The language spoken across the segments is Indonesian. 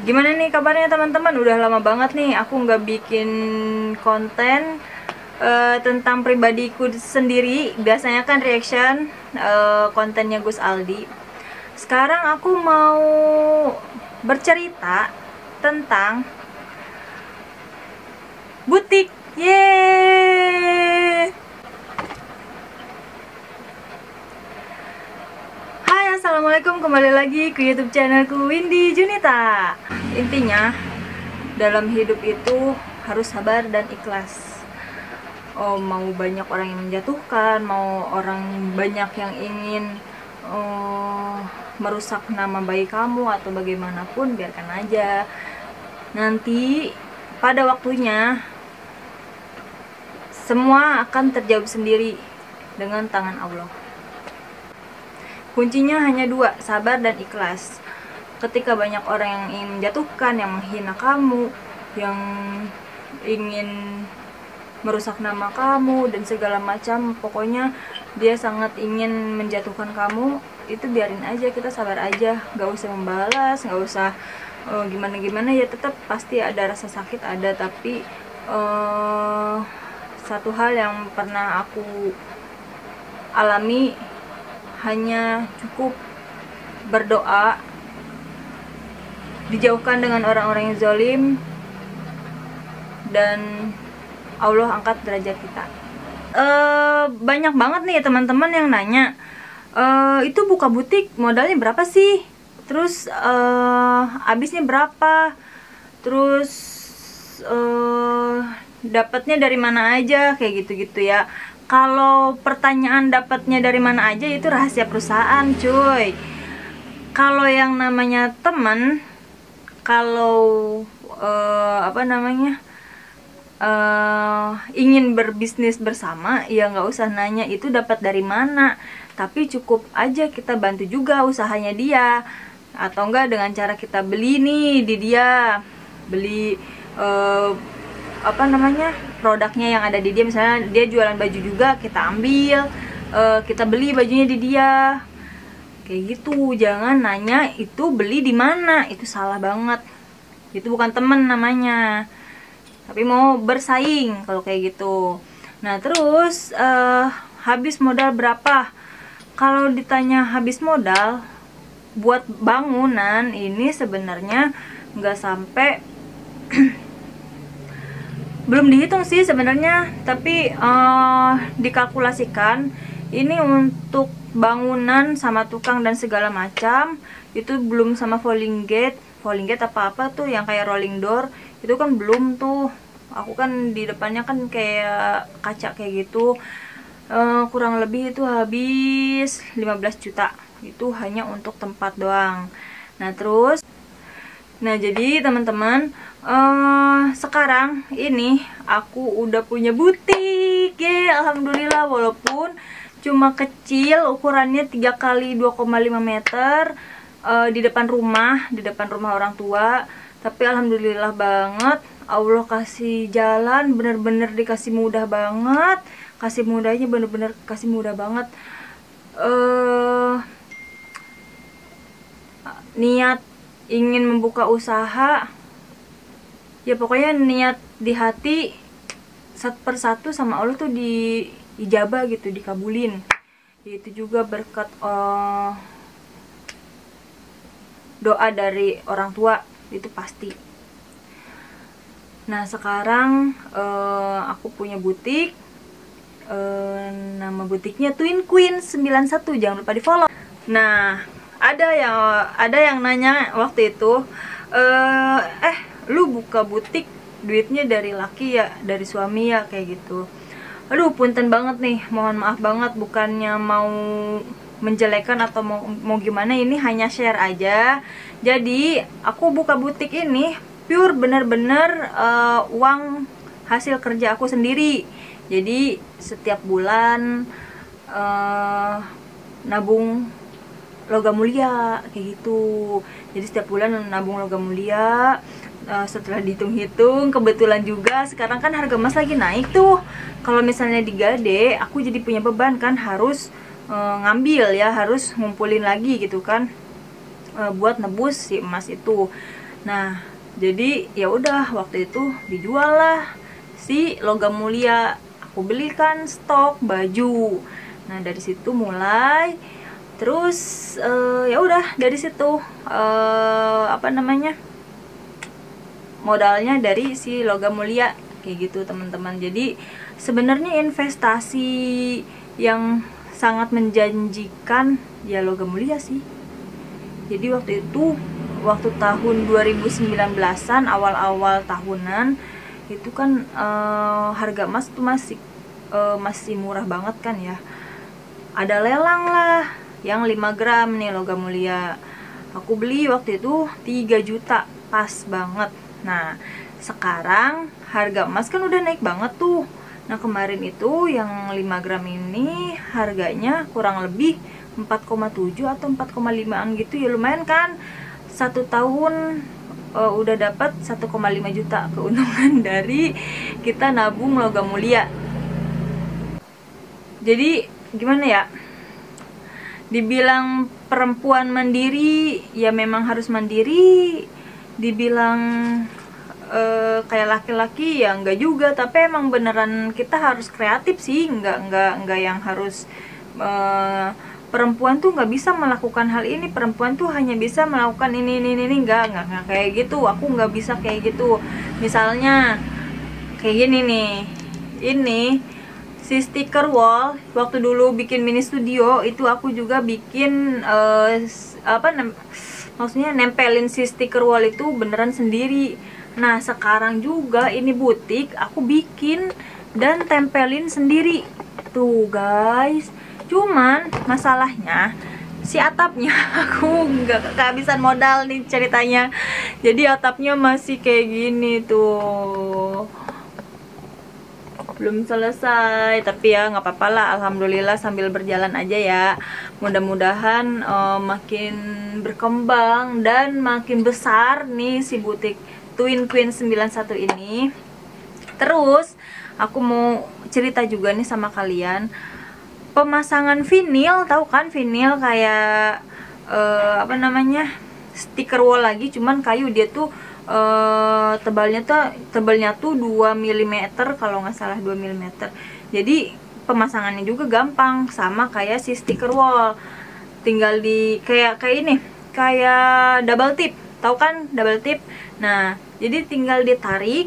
Gimana nih kabarnya teman-teman? Udah lama banget nih aku nggak bikin konten tentang pribadiku sendiri. Biasanya kan reaction kontennya Gus Aldi. Sekarang aku mau bercerita tentang butik. Yeay! Hai, assalamualaikum, kembali lagi ke YouTube channelku Windy Junita. Intinya dalam hidup itu harus sabar dan ikhlas. Oh, mau banyak orang yang menjatuhkan, mau orang banyak yang ingin merusak nama baik kamu atau bagaimanapun, biarkan aja. Nanti pada waktunya semua akan terjawab sendiri dengan tangan Allah. Kuncinya hanya dua, sabar dan ikhlas. Ketika banyak orang yang ingin menjatuhkan, yang menghina kamu, yang ingin merusak nama kamu dan segala macam, pokoknya dia sangat ingin menjatuhkan kamu, itu biarin aja, kita sabar aja, gak usah membalas, gak usah gimana-gimana, ya tetap pasti ada rasa sakit, ada, tapi satu hal yang pernah aku alami, hanya cukup berdoa, dijauhkan dengan orang-orang yang zalim, dan Allah angkat derajat kita. Banyak banget nih teman-teman yang nanya, itu buka butik modalnya berapa sih? Terus habisnya berapa? Terus dapatnya dari mana aja? Kayak gitu-gitu ya. Kalau pertanyaan dapatnya dari mana aja, itu rahasia perusahaan, cuy. Kalau yang namanya teman, kalau ingin berbisnis bersama, ya nggak usah nanya itu dapat dari mana, tapi cukup aja kita bantu juga usahanya dia, atau enggak dengan cara kita beli nih di dia, beli produknya yang ada di dia. Misalnya dia jualan baju juga, kita ambil, kita beli bajunya di dia, kayak gitu. Jangan nanya itu beli di mana, itu salah banget, itu bukan temen namanya, tapi mau bersaing kalau kayak gitu. Nah terus habis modal berapa? Kalau ditanya habis modal buat bangunan ini, sebenarnya nggak sampai belum dihitung sih sebenarnya, tapi dikalkulasikan ini untuk bangunan sama tukang dan segala macam, itu belum sama falling gate apa tuh yang kayak rolling door, itu kan belum tuh. Aku kan di depannya kan kayak kaca kayak gitu, kurang lebih itu habis 15 juta, itu hanya untuk tempat doang. Nah jadi teman-teman, sekarang ini aku udah punya butik ya, alhamdulillah. Walaupun cuma kecil, ukurannya 3 kali 2,5 meter, di depan rumah orang tua, tapi alhamdulillah banget, Allah kasih jalan, bener-bener dikasih mudah banget, kasih mudahnya bener-bener kasih mudah banget. Niat ingin membuka usaha, ya pokoknya niat di hati satu persatu sama Allah tuh diijabah gitu, dikabulin. Itu juga berkat doa dari orang tua, itu pasti. Nah sekarang aku punya butik, nama butiknya Twin Queen 91, jangan lupa di follow. Nah ada yang nanya waktu itu, lu buka butik duitnya dari laki ya, dari suami ya, kayak gitu. Aduh punten banget nih, mohon maaf banget, bukannya mau menjelekan atau mau gimana, ini hanya share aja. Jadi aku buka butik ini pure bener-bener uang hasil kerja aku sendiri. Jadi setiap bulan nabung logam mulia kayak gitu. Jadi setiap bulan nabung logam mulia. Setelah dihitung-hitung, kebetulan juga sekarang kan harga emas lagi naik tuh. Kalau misalnya digade, aku jadi punya beban kan, harus ngambil ya, harus ngumpulin lagi gitu kan, buat nebus si emas itu. Nah, jadi ya udah waktu itu dijual lah si Logam Mulia. Aku belikan stok baju. Nah, dari situ mulai terus ya udah dari situ apa namanya? Modalnya dari si Logam Mulia kayak gitu, teman-teman. Jadi sebenarnya investasi yang sangat menjanjikan ya Logam Mulia sih. Jadi waktu tahun 2019-an, awal-awal tahunan itu kan harga emas tuh masih murah banget kan ya. Ada lelang lah yang 5 gram nih Logam Mulia. Aku beli waktu itu 3 juta, pas banget. Nah, sekarang harga emas kan udah naik banget tuh. Nah, kemarin itu yang 5 gram ini harganya kurang lebih 4,7 atau 4,5an gitu ya, lumayan kan. 1 tahun udah dapat 1,5 juta keuntungan dari kita nabung Logam Mulia. Jadi gimana ya, dibilang perempuan mandiri ya memang harus mandiri, dibilang kayak laki-laki ya enggak juga, tapi emang beneran kita harus kreatif sih, enggak yang harus perempuan tuh nggak bisa melakukan hal ini, perempuan tuh hanya bisa melakukan ini enggak kayak gitu. Aku nggak bisa kayak gitu. Misalnya kayak gini nih, ini si stiker wall, waktu dulu bikin mini studio itu aku juga bikin maksudnya nempelin si stiker wall itu beneran sendiri. Nah, sekarang juga ini butik aku bikin dan tempelin sendiri tuh guys. Cuman masalahnya si atapnya aku nggak kehabisan modal nih ceritanya. Jadi atapnya masih kayak gini tuh, belum selesai. Tapi ya nggak apa-apa lah, alhamdulillah sambil berjalan aja ya. Mudah-mudahan makin berkembang dan makin besar nih si butik Twin Queen 91 ini. Terus aku mau cerita juga nih sama kalian, pemasangan vinil, tahu kan vinil kayak apa namanya, stiker wall lagi, cuman kayu. Dia tuh tebalnya tuh 2 mm kalau nggak salah, 2 mm. Jadi pemasangannya juga gampang sama kayak si stiker wall. Tinggal di kayak ini, kayak double tip, tahu kan double tip. Nah, jadi tinggal ditarik,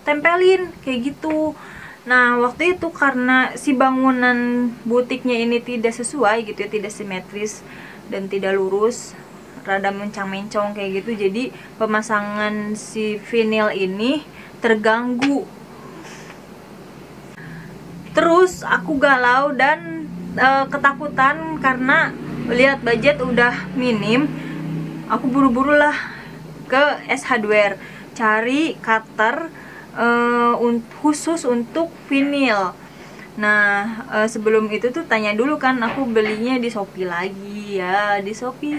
tempelin kayak gitu. Nah, waktu itu karena si bangunan butiknya ini tidak sesuai gitu ya, tidak simetris dan tidak lurus, rada mencang-mencong kayak gitu. Jadi pemasangan si vinil ini terganggu. Terus aku galau dan ketakutan karena lihat budget udah minim. Aku buru-buru lah ke S Hardware cari cutter khusus untuk vinil. Nah, sebelum itu tuh tanya dulu kan, aku belinya di Shopee lagi ya, di Shopee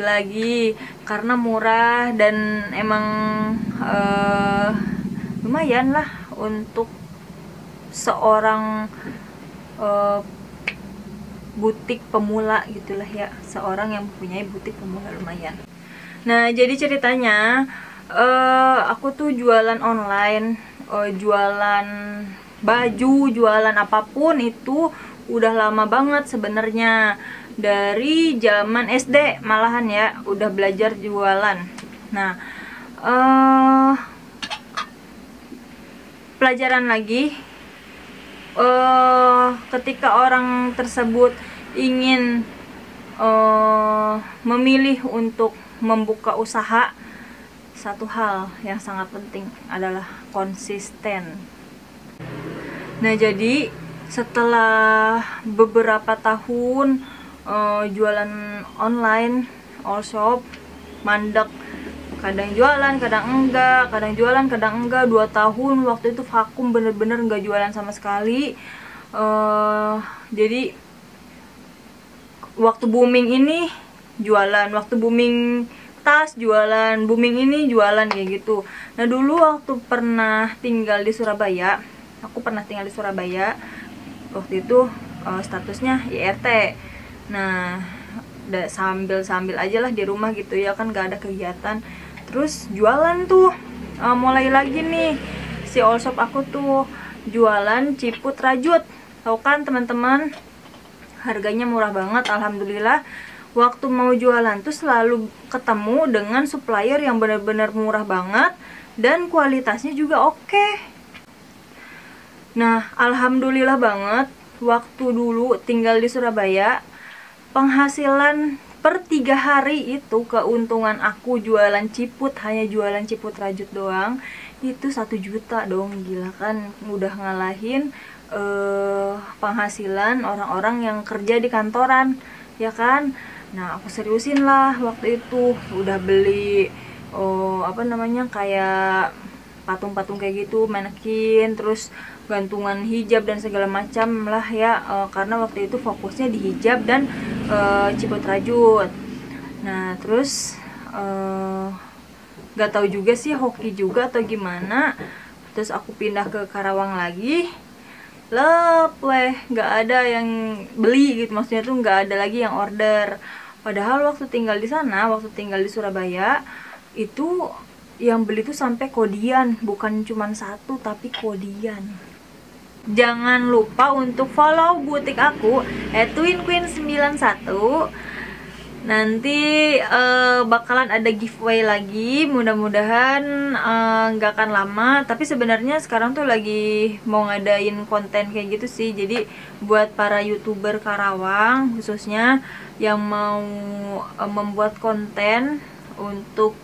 lagi karena murah dan emang lumayan lah untuk seorang butik pemula gitulah ya, seorang yang mempunyai butik pemula lumayan. Nah, jadi ceritanya aku tuh jualan online, jualan baju, jualan apapun itu udah lama banget sebenarnya. Dari zaman SD malahan ya udah belajar jualan. Nah, pelajaran lagi ketika orang tersebut ingin memilih untuk membuka usaha, satu hal yang sangat penting adalah konsisten. Nah, jadi setelah beberapa tahun jualan online, all shop, mandek, kadang jualan, kadang enggak, kadang jualan, kadang enggak. 2 tahun waktu itu vakum, bener-bener enggak jualan sama sekali. Jadi waktu booming ini jualan, waktu booming tas jualan, booming ini jualan kayak gitu. Nah, dulu waktu pernah tinggal di Surabaya, waktu itu statusnya IRT. Nah, sambil aja lah di rumah gitu ya kan, gak ada kegiatan. Terus jualan tuh, mulai lagi nih si all shop aku tuh jualan ciput rajut. Tahu kan teman-teman, harganya murah banget, alhamdulillah. Waktu mau jualan tuh selalu ketemu dengan supplier yang benar-benar murah banget dan kualitasnya juga oke. Nah, alhamdulillah banget, waktu dulu tinggal di Surabaya, penghasilan per 3 hari itu keuntungan aku jualan ciput, hanya jualan ciput rajut doang, itu 1 juta dong. Gila kan, udah ngalahin penghasilan orang-orang yang kerja di kantoran, ya kan. Nah, aku seriusin lah waktu itu, udah beli kayak patung-patung kayak gitu, manekin, terus gantungan hijab dan segala macam lah ya, karena waktu itu fokusnya di hijab dan ciput rajut. Nah, terus gak tahu juga sih, hoki juga atau gimana, terus aku pindah ke Karawang lagi, gak ada yang beli gitu, maksudnya tuh gak ada lagi yang order. Padahal waktu tinggal di sana, waktu tinggal di Surabaya, itu yang beli tuh sampai kodian, bukan cuma 1 tapi kodian. Jangan lupa untuk follow butik aku @twinqueen91. Nanti bakalan ada giveaway lagi, mudah-mudahan nggak akan lama. Tapi sebenarnya sekarang tuh lagi mau ngadain konten kayak gitu sih. Jadi buat para youtuber Karawang khususnya yang mau membuat konten untuk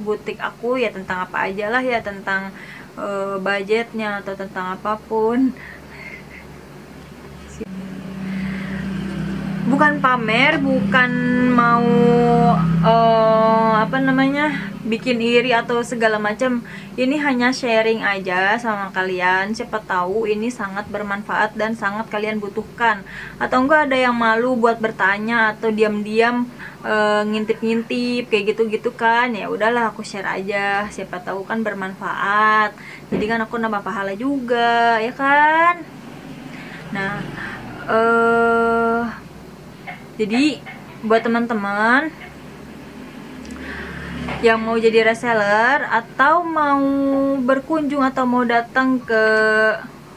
butik aku, ya tentang apa aja lah ya, tentang budgetnya atau tentang apapun. Bukan pamer, bukan mau bikin iri atau segala macam. Ini hanya sharing aja sama kalian, siapa tahu ini sangat bermanfaat dan sangat kalian butuhkan. Atau enggak ada yang malu buat bertanya atau diam-diam ngintip-ngintip kayak gitu-gitu kan. Ya udahlah, aku share aja, siapa tahu kan bermanfaat. Jadi kan aku nambah pahala juga, ya kan. Nah, jadi buat teman-teman yang mau jadi reseller atau mau berkunjung atau mau datang ke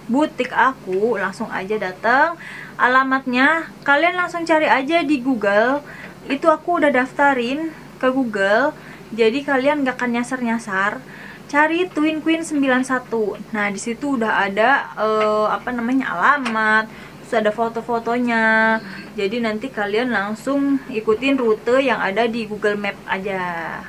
butik aku, langsung aja datang. Alamatnya kalian langsung cari aja di Google. Itu aku udah daftarin ke Google. Jadi kalian gak akan nyasar-nyasar. Cari twinqueen91. Nah, di situ udah ada alamat, terus ada foto-fotonya. Jadi nanti kalian langsung ikutin rute yang ada di Google Map aja.